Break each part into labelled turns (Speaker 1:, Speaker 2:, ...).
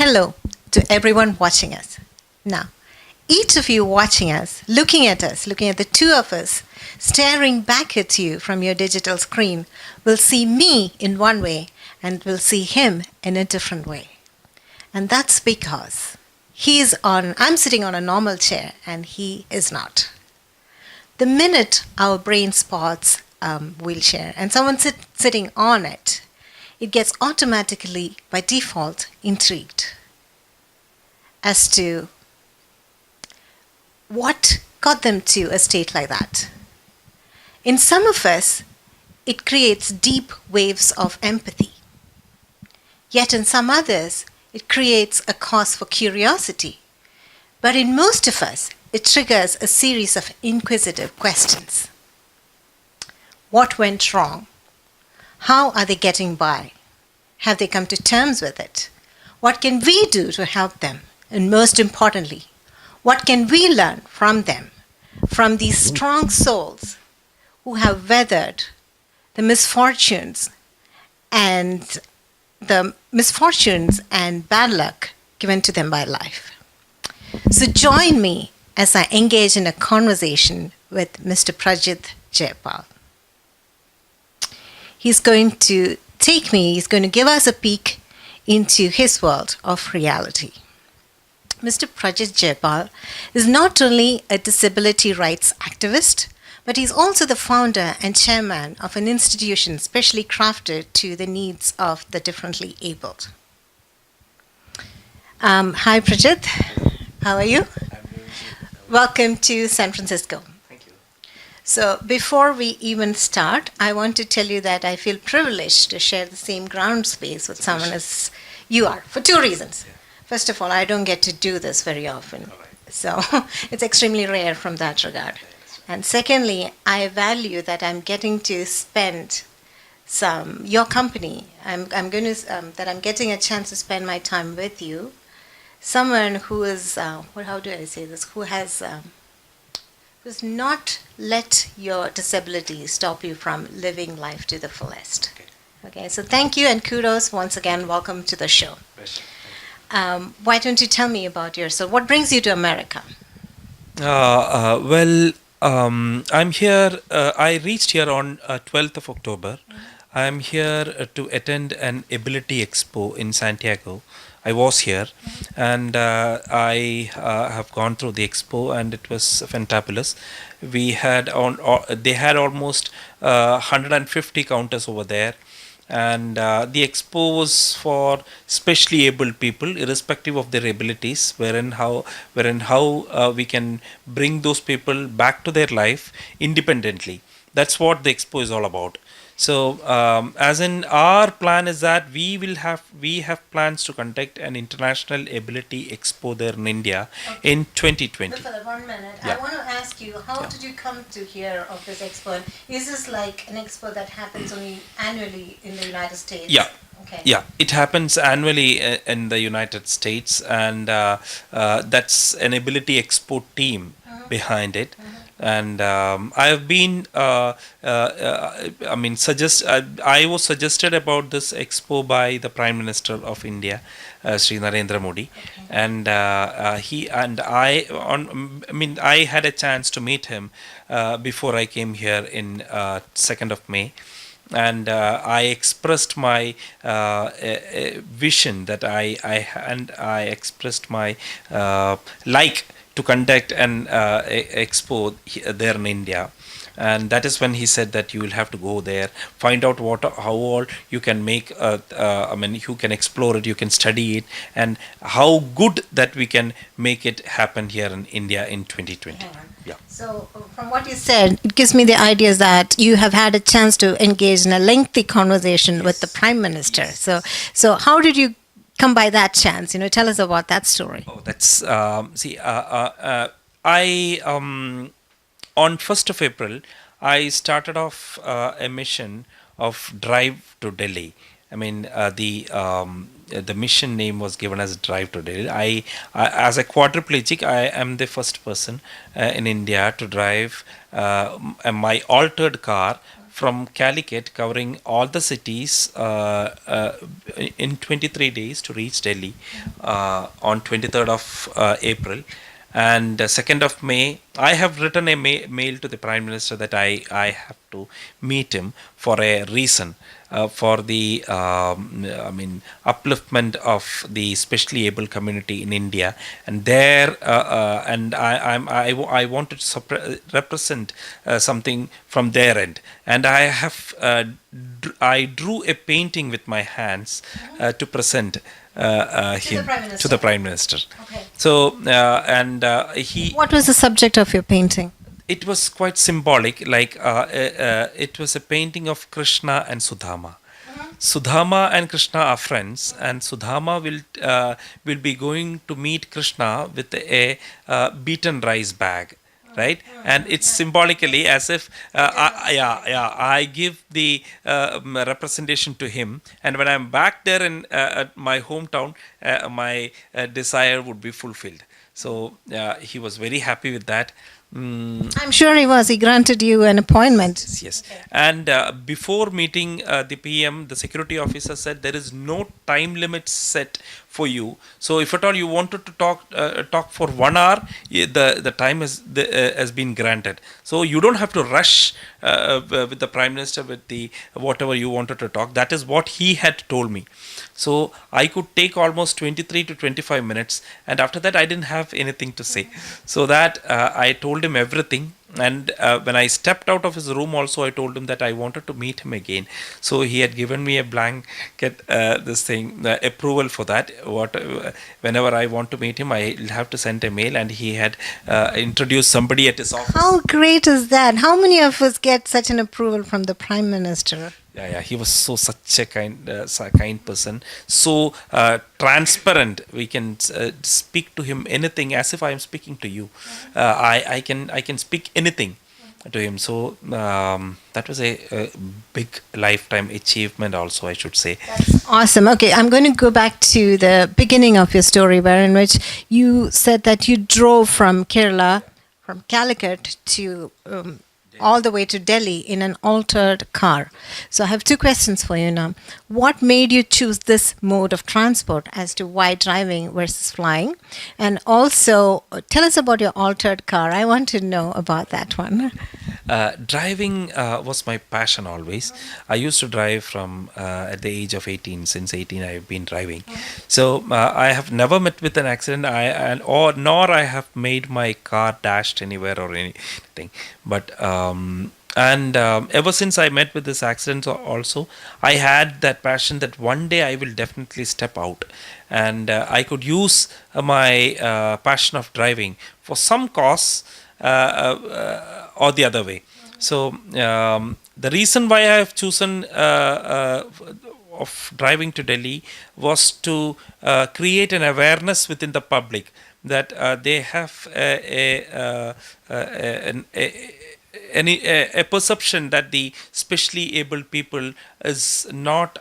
Speaker 1: Hello to everyone watching us. Now, each of you watching us, looking at the two of us, staring back at you from your digital screen, will see me in one way and will see him in a different way. And that's because I'm sitting on a normal chair and he is not. The minute our brain spots wheelchair and someone sitting on it, it gets automatically, by default, intrigued as to what got them to a state like that. In some of us, it creates deep waves of empathy. Yet in some others, it creates a cause for curiosity. But in most of us, it triggers a series of inquisitive questions. What went wrong? How are they getting by? Have they come to terms with it? What can we do to help them? And most importantly, what can we learn from them, from these strong souls who have weathered the misfortunes and bad luck given to them by life? So join me as I engage in a conversation with Mr. Prajith Jaipal. He's going to give us a peek into his world of reality. Mr. Prajith Jaipal is not only a disability rights activist, but he's also the founder and chairman of an institution specially crafted to the needs of the differently abled. Hi, Prajith. How are you?
Speaker 2: I'm doing good.
Speaker 1: Welcome to San Francisco.
Speaker 2: Thank you.
Speaker 1: So before we even start, I want to tell you that I feel privileged to share the same ground space with someone as you are, for two reasons.
Speaker 2: Yeah.
Speaker 1: First of all, I don't get to do this very often.
Speaker 2: All right.
Speaker 1: So it's extremely rare from that regard.
Speaker 2: Thanks.
Speaker 1: And secondly, I value that I'm getting to spend your company. I'm getting a chance to spend my time with you. Someone who is, how do I say this? Who's not let your disability stop you from living life to the fullest. Okay, so thank you and kudos once again. Welcome to the show.
Speaker 2: Pleasure.
Speaker 1: Why don't you tell me about yourself? What brings you to America?
Speaker 2: I'm here. I reached here on 12th of October. I'm here to attend an ability expo in Santiago. I was here, and I have gone through the expo, and it was fantabulous. They had almost 150 counters over there, and the expo was for specially abled people, irrespective of their abilities, wherein how we can bring those people back to their life independently. That's what the expo is all about. So, as in our plan is that we have plans to conduct an international ability expo there in India in 2020.
Speaker 1: But for the 1 minute,
Speaker 2: Yeah.
Speaker 1: I want to ask you, how
Speaker 2: Yeah.
Speaker 1: did you come to hear of this expo? Is this like an expo that happens only annually in the United States?
Speaker 2: Yeah.
Speaker 1: Okay.
Speaker 2: Yeah, it happens annually in the United States, and that's an ability expo team behind it. And I have been, I was suggested about this expo by the Prime Minister of India, Sri Narendra Modi, and I had a chance to meet him before I came here in 2nd of May. And I expressed my vision that I expressed my to conduct an expo there in India. And that is when he said that you will have to go there, find out how all you can make. You can explore it, you can study it, and how good that we can make it happen here in India in 2020.
Speaker 1: Hang on.
Speaker 2: Yeah.
Speaker 1: So, from what you said, it gives me the idea that you have had a chance to engage in a lengthy conversation with the Prime Minister.
Speaker 2: Yes.
Speaker 1: So how did you come by that chance? Tell us about that story.
Speaker 2: Oh, that's I on 1st of April, I started off a mission of Drive to Delhi. The mission name was given as Drive to Delhi. I as a quadriplegic, I am the first person in India to drive my altered car from Calicut, covering all the cities in 23 days to reach Delhi on 23rd of April. And 2nd of May, I have written a mail to the Prime Minister that I have to meet him for a reason, for the upliftment of the specially able community in India, and there and I wanted to represent something from their end, and I drew a painting with my hands to present him to the Prime Minister.
Speaker 1: Okay.
Speaker 2: So he.
Speaker 1: What was the subject of your painting?
Speaker 2: It was quite symbolic, like it was a painting of Krishna and Sudama. Sudama and Krishna are friends, and Sudama will be going to meet Krishna with a beaten rice bag, right? And it's symbolically as if I give the representation to him, and when I'm back there in at my hometown, my desire would be fulfilled. So he was very happy with that.
Speaker 1: I'm sure he was. He granted you an appointment.
Speaker 2: Yes. And before meeting the PM, the security officer said there is no time limit set for you. So if at all you wanted to talk for 1 hour, the time has been granted. So you don't have to rush with the Prime Minister with the whatever you wanted to talk. That is what he had told me. So I could take almost 23 to 25 minutes, and after that I didn't have anything to say. So that I told him everything. And when I stepped out of his room also, I told him that I wanted to meet him again. So he had given me a blanket, this thing, approval for that. Whenever I want to meet him, I have to send a mail, and he had introduced somebody at his office.
Speaker 1: How great is that? How many of us get such an approval from the Prime Minister?
Speaker 2: Yeah, he was such a kind person, so transparent. We can speak to him anything as if I am speaking to you. I can speak anything to him. So that was a big lifetime achievement, also, I should say.
Speaker 1: That's awesome. Okay, I'm going to go back to the beginning of your story, where in which you said that you drove from Kerala, from Calicut to all the way to Delhi in an altered car. So I have two questions for you now. What made you choose this mode of transport as to why driving versus flying? And also, tell us about your altered car. I want to know about that one.
Speaker 2: Driving was my passion always. I used to drive from at the age of 18. Since 18, I have been driving. So I have never met with an accident, nor I have made my car dashed anywhere or anything. But ever since I met with this accident also, I had that passion that one day I will definitely step out, and I could use my passion of driving for some cause or the other way. So the reason why I have chosen of driving to Delhi was to create an awareness within the public that they have a perception that the specially able people is not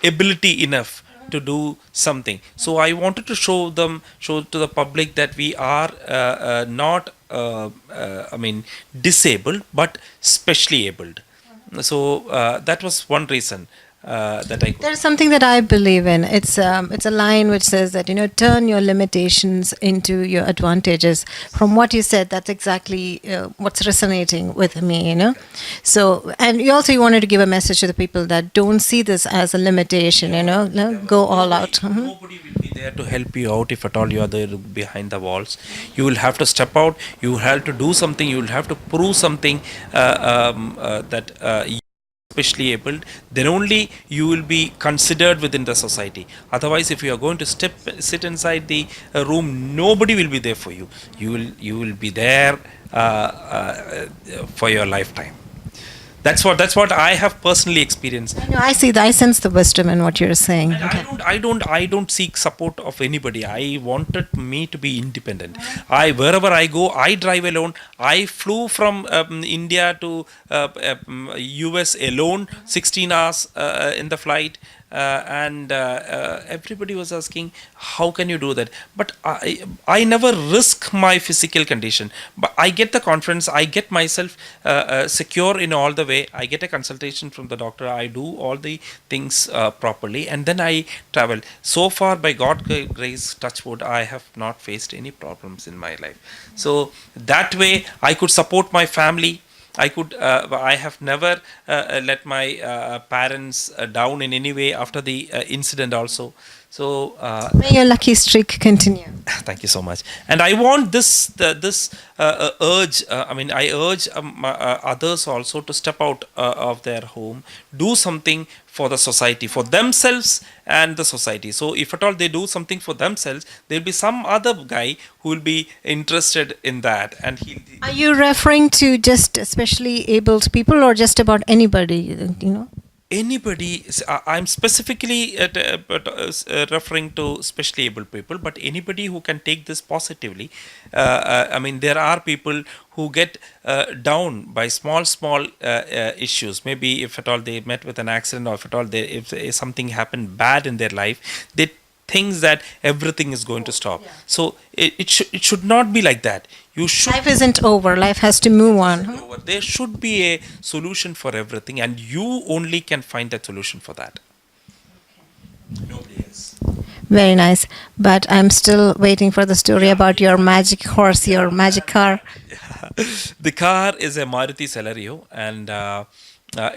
Speaker 2: ability enough to do something. So I wanted to show to the public that we are not disabled, but specially abled. So that was one reason that I.
Speaker 1: There's something that I believe in. It's a line which says that turn your limitations into your advantages. From what you said, that's exactly what's resonating with me. So, and you wanted to give a message to the people that don't see this as a limitation. Go all out.
Speaker 2: Nobody will be there to help you out if at all you are there behind the walls. You will have to step out. You will have to do something. You will have to prove something that. Especially abled, then only you will be considered within the society. Otherwise, if you are going to sit inside the room, nobody will be there for you. You will be there for your lifetime. That's what I have personally experienced.
Speaker 1: I see. I sense the wisdom in what you're saying.
Speaker 2: And I don't seek support of anybody. I wanted me to be independent. Wherever I go, I drive alone. I flew from India to US alone, 16 hours in the flight. and everybody was asking, how can you do that? But I never risk my physical condition, but I get the confidence, I get myself secure in all the way. I get a consultation from the doctor, I do all the things properly, and then I travel. So far, by God grace, touch wood, I have not faced any problems in my life. So that way I could support my family. I could. I have never let my parents down in any way after the incident. Also, so
Speaker 1: May your lucky streak continue.
Speaker 2: thank you so much. And I want this urge. I mean, I urge others also to step out of their home, do something for the society, for themselves and the society. So, if at all they do something for themselves, there'll be some other guy who will be interested in that, and he.
Speaker 1: Are you referring to just especially abled people or just about anybody, you know?
Speaker 2: Anybody, I'm specifically referring to specially able people, but anybody who can take this positively. I mean, there are people who get down by small issues. Maybe if at all they met with an accident, or if at all if something happened bad in their life, they thinks that everything is going to stop. So it should not be like that. You should.
Speaker 1: Life isn't over. Life has to move on.
Speaker 2: There should be a solution for everything, and you only can find that solution for that. Nobody else.
Speaker 1: Very nice. But I'm still waiting for the story about your magic horse, your magic car.
Speaker 2: The car is a Maruti Celerio, and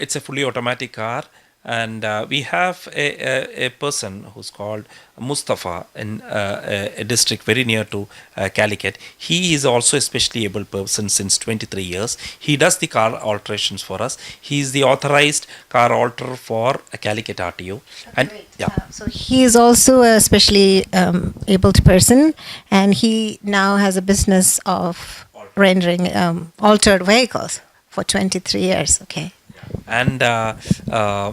Speaker 2: it's a fully automatic car. And we have a person who's called Mustafa in a district very near to Calicut. He is also a specially able person since 23 years. He does the car alterations for us. He is the authorized car alterer for a Calicut RTO. And yeah.
Speaker 1: So he is also a specially abled person, and he now has a business of rendering altered vehicles for 23 years. Okay.
Speaker 2: And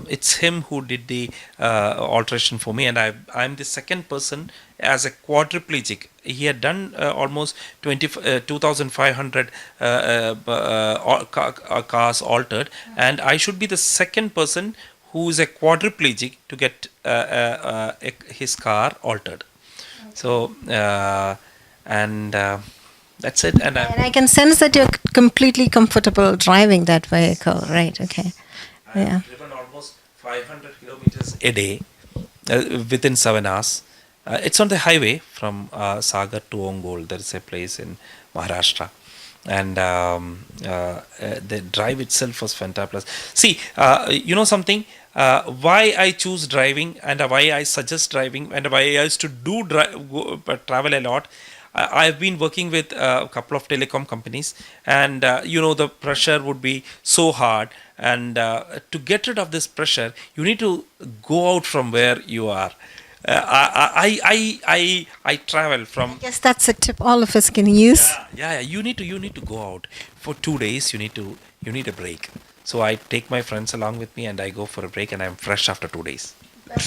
Speaker 2: it's him who did the alteration for me, and I'm the second person as a quadriplegic. He had done almost 2,500 cars altered, and I should be the second person who is a quadriplegic to get his car altered. So and that's it. And
Speaker 1: I can sense that you're completely comfortable driving that vehicle, right? Okay. Yeah.
Speaker 2: I've driven almost 500 kilometers a day within 7 hours. It's on the highway from Sagar to Ongole. There is a place in Maharashtra. And the drive itself was fantastic. See, you know something? Why I choose driving, and why I suggest driving, and why I used to travel a lot. I've been working with a couple of telecom companies, and the pressure would be so hard, and to get rid of this pressure, you need to go out from where you are. I travel from.
Speaker 1: I guess that's a tip all of us can use.
Speaker 2: Yeah. You need to go out for 2 days. You need a break. So I take my friends along with me, and I go for a break, and I'm fresh after 2 days.
Speaker 1: But,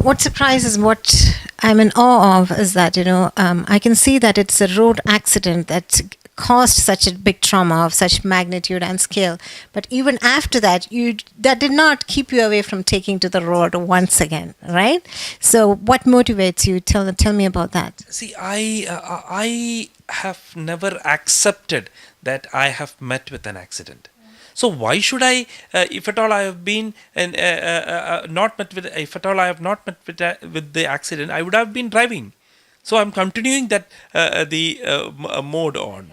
Speaker 1: what surprises, what I'm in awe of is that, I can see that it's a road accident that caused such a big trauma of such magnitude and scale. But even after that, that did not keep you away from taking to the road once again, right? So what motivates you? Tell me about that.
Speaker 2: See, I have never accepted that I have met with an accident. So why should I, if at all I have been not met with, if at all I have not met with the accident, I would have been driving. So I'm continuing that the mode on.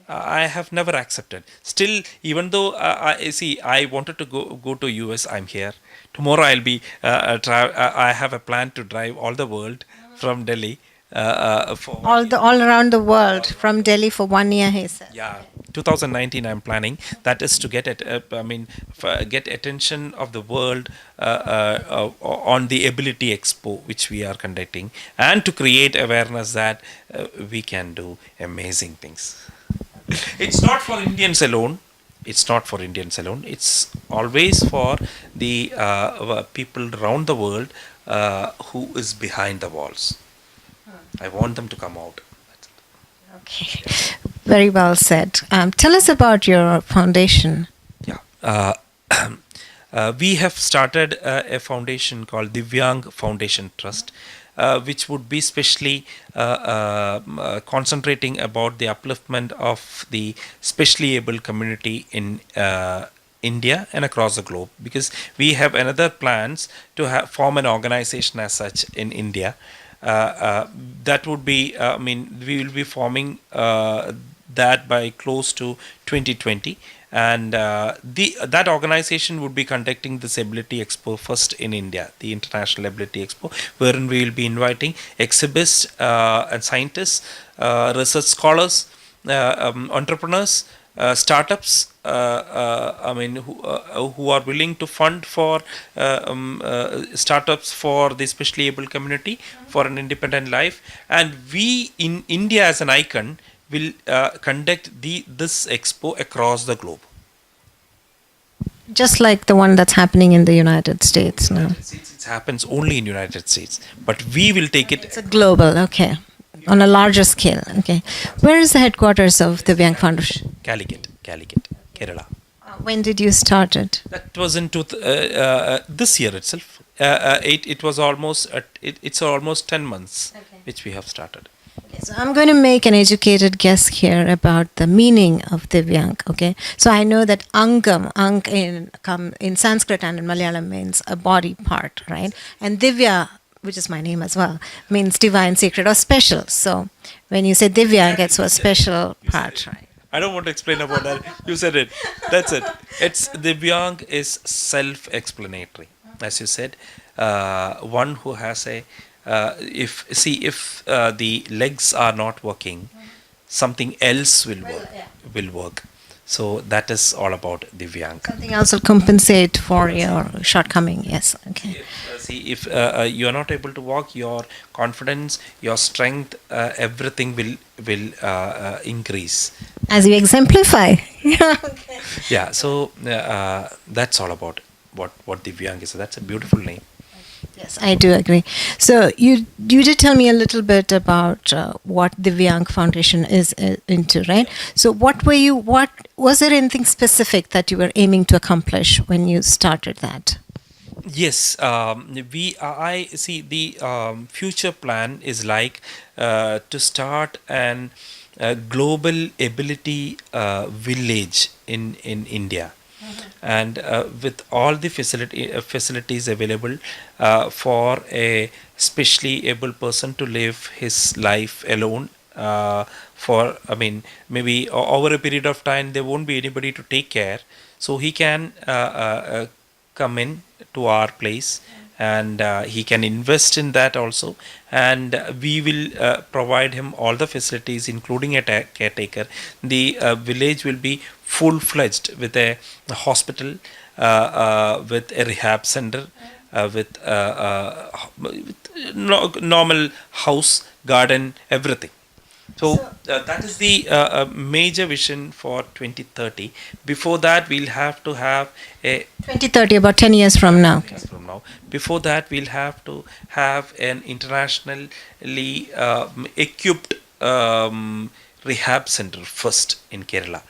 Speaker 2: I have never accepted. Still, even though I wanted to go to US, I'm here. Tomorrow I'll be. I have a plan to drive all the world from Delhi. For
Speaker 1: all around the world, from Delhi for 1 year, he said.
Speaker 2: Yeah, 2019 I'm planning. That is to get get attention of the world on the Ability Expo, which we are conducting, and to create awareness that we can do amazing things. It's not for Indians alone. It's always for the people around the world who is behind the walls. I want them to come out.
Speaker 1: Okay, very well said. Tell us about your foundation.
Speaker 2: Yeah. We have started a foundation called Divyang Foundation Trust, which would be specially concentrating about the upliftment of the specially able community in India and across the globe. Because we have another plans to form an organization as such in India. That would be, I mean, we will be forming that by close to 2020, and the that organization would be conducting this ability expo first in India, the International Ability Expo, wherein we will be inviting exhibits and scientists, research scholars, entrepreneurs, startups, who are willing to fund for startups for the specially able community for an independent life. And we in India as an icon will conduct this expo across the globe.
Speaker 1: Just like the one that's happening in the United States now.
Speaker 2: It happens only in United States, but we will take it.
Speaker 1: It's a global, okay, on a larger scale. Okay, where is the headquarters of the Divyang Foundation?
Speaker 2: Calicut, Kerala.
Speaker 1: When did you start it?
Speaker 2: That was in this year itself. It was almost it's almost 10 months which we have started.
Speaker 1: Okay, so I'm going to make an educated guess here about the meaning of Divyang. Okay, so I know that Angam, in Sanskrit and in Malayalam means a body part, right? And Divya, which is my name as well, means divine, sacred, or special. So when you say Divyang, it's a special part, right?
Speaker 2: I don't want to explain about that. You said it. That's it. It's Divyang is self-explanatory, as you said. One who has a if the legs are not working, something else will work. So that is all about Divyang.
Speaker 1: Something else will compensate for your shortcoming. Yes. Okay.
Speaker 2: If you are not able to walk, your confidence, your strength, everything will increase.
Speaker 1: As you exemplify.
Speaker 2: Okay. Yeah. So that's all about what Divyang is. So that's a beautiful name.
Speaker 1: Yes, I do agree. So you did tell me a little bit about what the Divyang Foundation is into, right? So what was there anything specific that you were aiming to accomplish when you started that?
Speaker 2: Yes, I see the future plan is like to start an global ability village in India. And with all the facilities available for a specially able person to live his life alone, maybe over a period of time there won't be anybody to take care, so he can come in to our place, and he can invest in that also, and we will provide him all the facilities including a caretaker. The village will be full-fledged with a hospital, with a rehab center, with normal house, garden, everything. So that is the major vision for 2030. Before that, we'll have to have a
Speaker 1: 2030, about 10 years from now.
Speaker 2: Before that, we'll have to have an internationally equipped rehab center first in Kerala.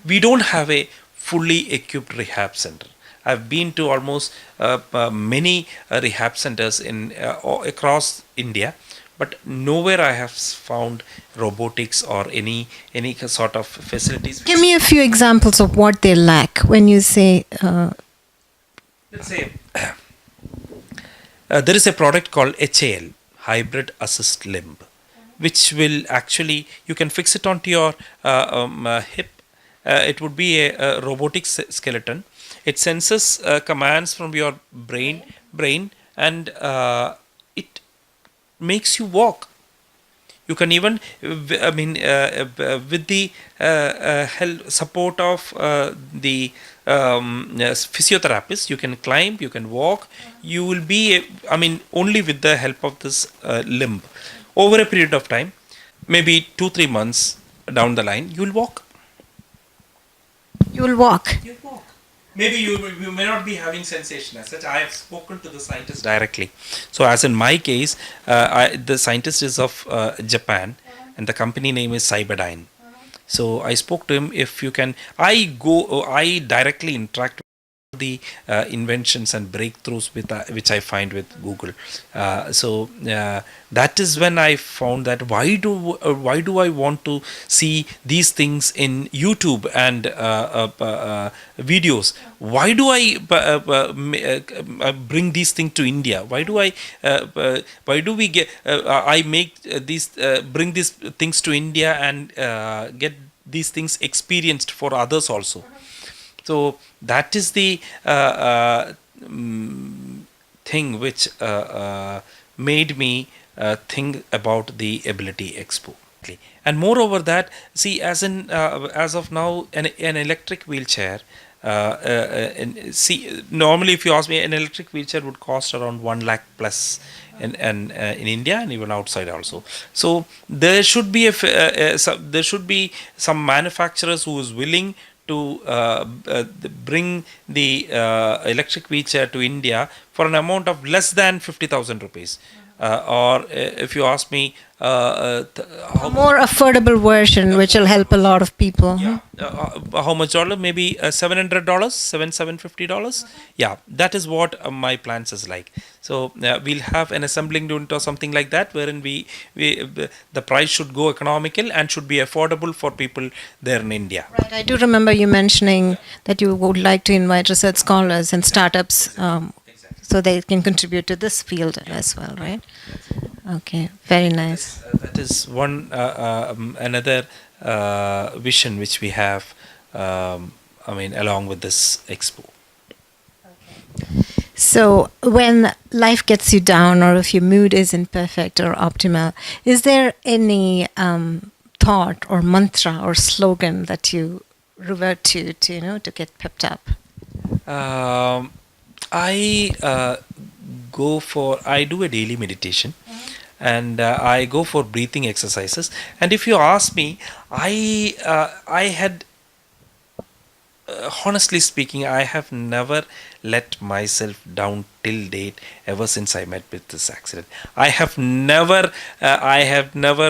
Speaker 2: We don't have a fully equipped rehab center. I've been to almost many rehab centers in across India, but nowhere I have found robotics or any sort of facilities.
Speaker 1: Give me a few examples of what they lack when you say.
Speaker 2: Let's say there is a product called HAL, Hybrid Assist Limb, which will actually, you can fix it onto your hip. It would be a robotic skeleton. It senses commands from your brain, and it makes you walk. You can even, with the support of the physiotherapist, you can climb, you can walk. You will be, only with the help of this limb. Over a period of time, maybe 2-3 months down the line, you will walk.
Speaker 1: You will walk.
Speaker 2: Maybe you may not be having sensation as such. I have spoken to the scientist directly. So as in my case, the scientist is of Japan, and the company name is Cyberdyne. So I spoke to him, if you can, I directly interact with the inventions and breakthroughs with which I find with Google. That is when I found that why do I want to see these things in YouTube and videos? Why do I bring these things to India? Why do we get I make these bring these things to India and get these things experienced for others also? So that is the thing which made me think about the Ability Expo. And moreover that, see, as of now, an electric wheelchair, see, normally if you ask me, an electric wheelchair would cost around 1 lakh plus in India and even outside also. So there should be there should be some manufacturers who is willing to bring the electric wheelchair to India for an amount of less than 50,000 rupees. Or if you ask me,
Speaker 1: A more affordable version, which will help a lot of people.
Speaker 2: yeah, how much dollar? Maybe $700, $750. Yeah, that is what my plans is like. So we'll have an assembling unit or something like that, wherein the price should go economical and should be affordable for people there in India.
Speaker 1: Right. I do remember you mentioning that you would like to invite research scholars and startups so they can contribute to this field as well, right? Okay, very nice.
Speaker 2: That is one another vision which we have. Along with this expo.
Speaker 1: So, when life gets you down, or if your mood isn't perfect or optimal, is there any thought or mantra or slogan that you revert to to get pepped up?
Speaker 2: I do a daily meditation, and I go for breathing exercises. And if you ask me, I had honestly speaking, I have never let myself down till date ever since I met with this accident. I have never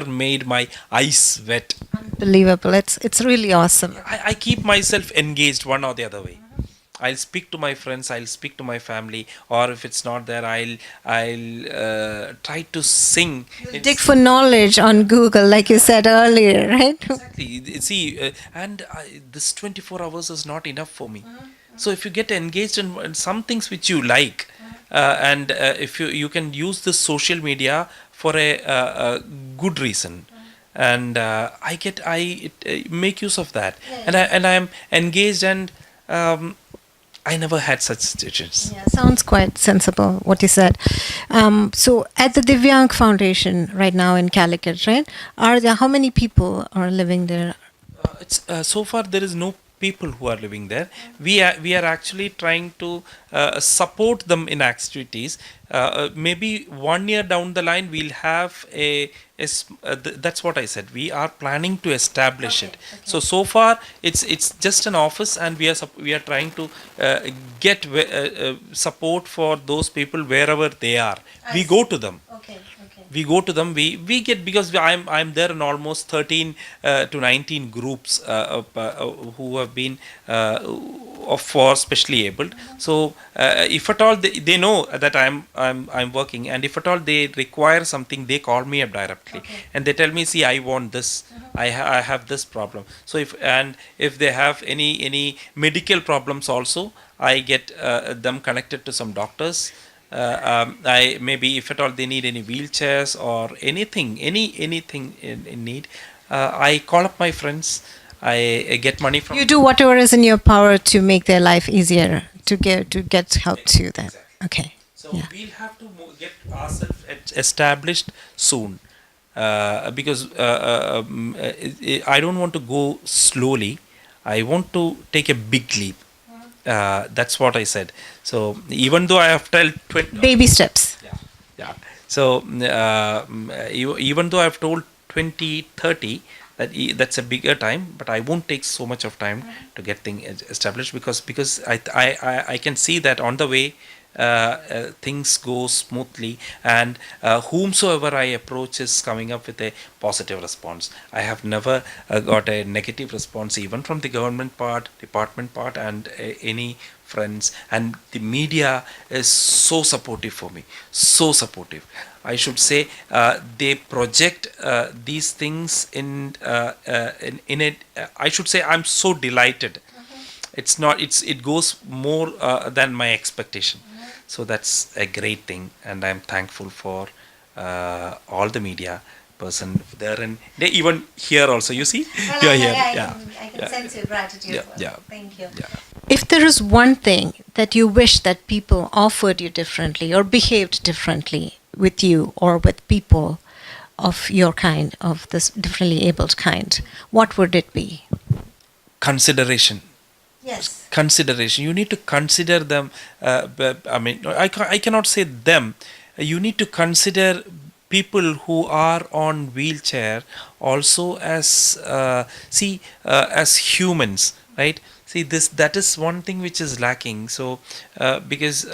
Speaker 2: made my eyes wet.
Speaker 1: Unbelievable! It's really awesome.
Speaker 2: I keep myself engaged one or the other way. I'll speak to my friends, I'll speak to my family, or if it's not there, I'll try to sing.
Speaker 1: Dig for knowledge on Google, like you said earlier, right?
Speaker 2: Exactly. See, this 24 hours is not enough for me. So if you get engaged in some things which you like, and if you can use this social media for a good reason, and I make use of that, and I am engaged, and I never had such situations.
Speaker 1: Yeah, sounds quite sensible what you said. So at the Divyang Foundation right now in Calicut, right? How many people are living there?
Speaker 2: So far there is no people who are living there. We are actually trying to support them in activities. Maybe 1 year down the line we'll have that's what I said. We are planning to establish it. So far it's just an office, and we are trying to get support for those people wherever they are. We go to them. We go to them. We get, because I'm there in almost 13 to 19 groups who have been for specially abled. So if at all they know that I'm working, and if at all they require something, they call me up directly, and they tell me, see, I want this, I have this problem. So if they have any medical problems also, I get them connected to some doctors. I maybe if at all they need any wheelchairs or anything in need, I call up my friends. I get money from.
Speaker 1: You do whatever is in your power to make their life easier, to get help to them.
Speaker 2: Exactly.
Speaker 1: Okay.
Speaker 2: So we'll have to get ourselves established soon, because I don't want to go slowly. I want to take a big leap. That's what I said. So even though I have told
Speaker 1: Baby steps.
Speaker 2: yeah. So even though I've told 2030, that's a bigger time, but I won't take so much of time to get things established, because I can see that on the way things go smoothly, and whomsoever I approach is coming up with a positive response. I have never got a negative response, even from the government part, department part, and any friends. And the media is so supportive for me, so supportive. I should say they project these things in it. I should say I'm so delighted. It's not. It goes more than my expectation. So that's a great thing, and I'm thankful for all the media person there, and they even here also. You see,
Speaker 1: Well,
Speaker 2: you're here.
Speaker 1: I can
Speaker 2: Yeah,
Speaker 1: sense your gratitude.
Speaker 2: yeah,
Speaker 1: Thank you.
Speaker 2: yeah.
Speaker 1: If there is one thing that you wish that people offered you differently or behaved differently with you or with people of your kind, of this differently abled kind, what would it be?
Speaker 2: Consideration.
Speaker 1: Yes.
Speaker 2: Consideration. You need to consider them. I mean, I cannot say them. You need to consider people who are on wheelchair also as as humans, right? See, this that is one thing which is lacking. So because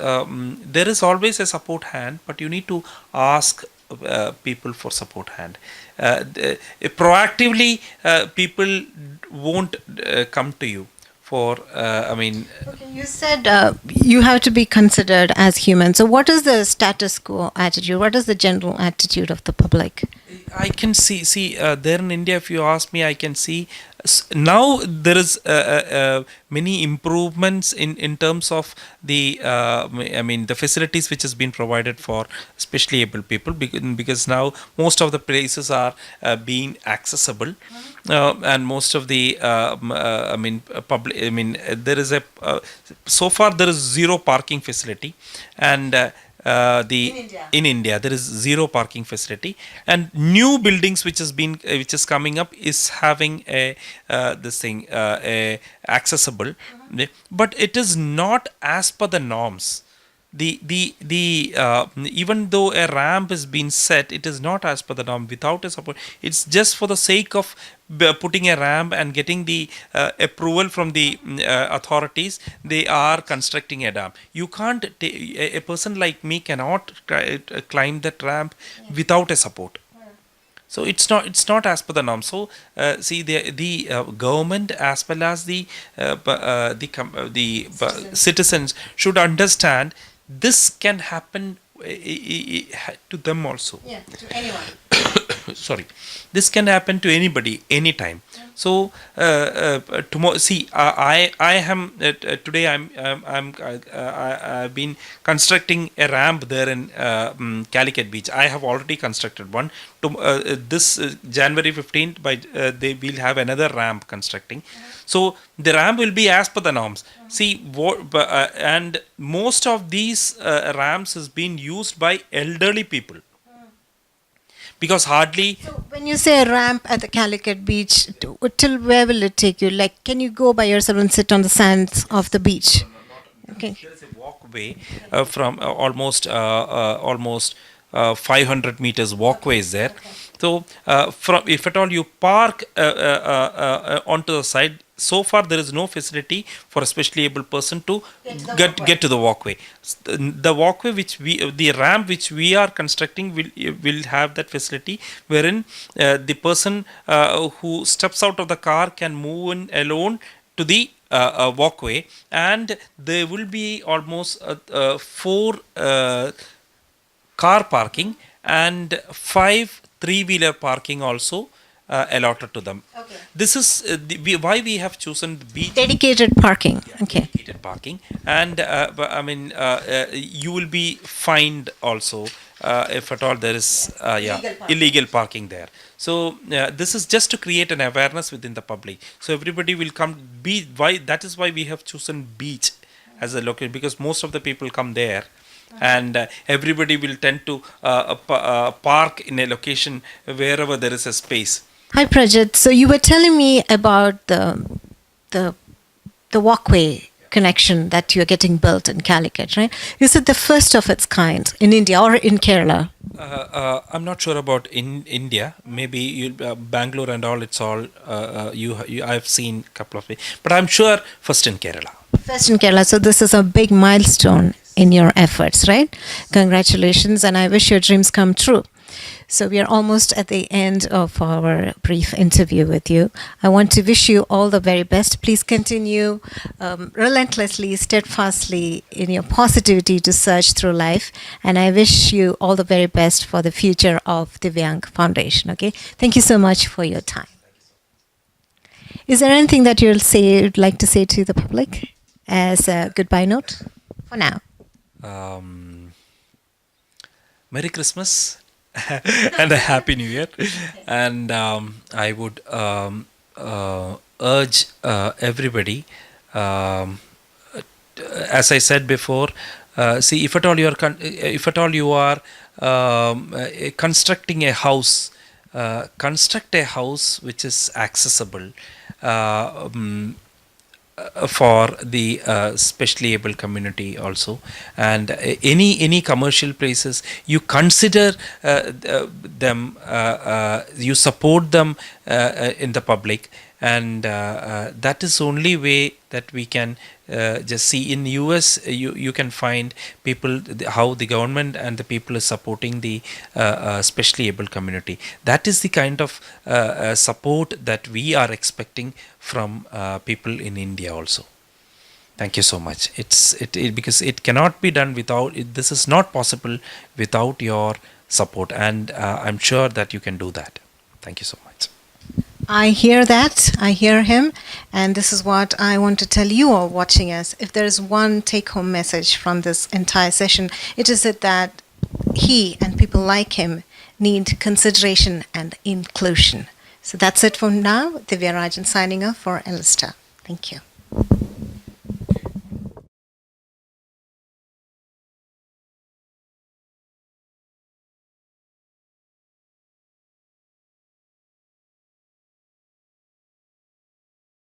Speaker 2: there is always a support hand, but you need to ask people for support hand. Proactively, people won't come to you for
Speaker 1: Okay, you said you have to be considered as human. So, what is the status quo attitude? What is the general attitude of the public?
Speaker 2: I can see there in India. If you ask me, I can see now there is many improvements in terms of the the facilities which has been provided for especially able people, because now most of the places are being accessible, and most of the public. There is a so far there is zero parking facility, and the in India there is zero parking facility, and new buildings which is coming up is having a this thing a accessible, but it is not as per the norms. The even though a ramp is being set, it is not as per the norm. Without a support, it's just for the sake of putting a ramp and getting the approval from the authorities. They are constructing a dam. You can't a person like me cannot climb that ramp without a support. So it's not as per the norm. So see, the government as well as the citizens should understand this can happen to them also.
Speaker 1: Yeah, to anyone.
Speaker 2: Sorry, this can happen to anybody anytime. So tomorrow, see, I am today I've been constructing a ramp there in Calicut beach. I have already constructed one. This January 15th, by they will have another ramp constructing. So the ramp will be as per the norms. See, and most of these ramps has been used by elderly people, because hardly.
Speaker 1: So, when you say a ramp at the Calicut beach, till where will it take you? Like, can you go by yourself and sit on the sands of the beach? Okay.
Speaker 2: There is a walkway from almost 500 meters walkway is there. So from if at all you park onto the side, so far there is no facility for a specially able person to get to the walkway. The walkway the ramp which we are constructing will have that facility, wherein the person who steps out of the car can move in alone to the walkway, and there will be almost 4 car parking and 5 three-wheeler parking also allotted to them.
Speaker 1: Okay.
Speaker 2: This is why we have chosen the beach.
Speaker 1: Dedicated parking. Okay.
Speaker 2: Dedicated parking, and you will be fined also if at all there is illegal parking there. So this is just to create an awareness within the public. So everybody will come. That is why we have chosen beach as a location, because most of the people come there. And everybody will tend to park in a location wherever there is a space.
Speaker 1: Hi, Prajith. So you were telling me about the walkway connection that you're getting built in Calicut, right? Is it the first of its kind in India or in Kerala?
Speaker 2: I'm not sure about in India. Maybe Bangalore and all. It's all I've seen a couple of it, but I'm sure first in Kerala.
Speaker 1: First in Kerala. So this is a big milestone in your efforts, right? Congratulations, and I wish your dreams come true. So we are almost at the end of our brief interview with you. I want to wish you all the very best. Please continue relentlessly, steadfastly in your positivity to surge through life. And I wish you all the very best for the future of Divyang Foundation. Okay, thank you so much for your time. Is there anything that you'd like to say to the public as a goodbye note for now?
Speaker 2: Merry Christmas and a Happy New Year. And I would urge everybody, as I said before, see, if at all you are constructing a house, construct a house which is accessible for the specially able community also, and any commercial places you consider them, you support them in the public, and that is only way that we can just see. In US you can find people, how the government and the people is supporting the specially able community. That is the kind of support that we are expecting from people in India also. Thank you so much. Because it cannot be done without it, this is not possible without your support, and I'm sure that you can do that. Thank you so much.
Speaker 1: I hear that. I hear him. And this is what I want to tell you all watching us. If there is one take-home message from this entire session, it is that he and people like him need consideration and inclusion. So that's it for now. Divya Rajan signing off for Elster. Thank you.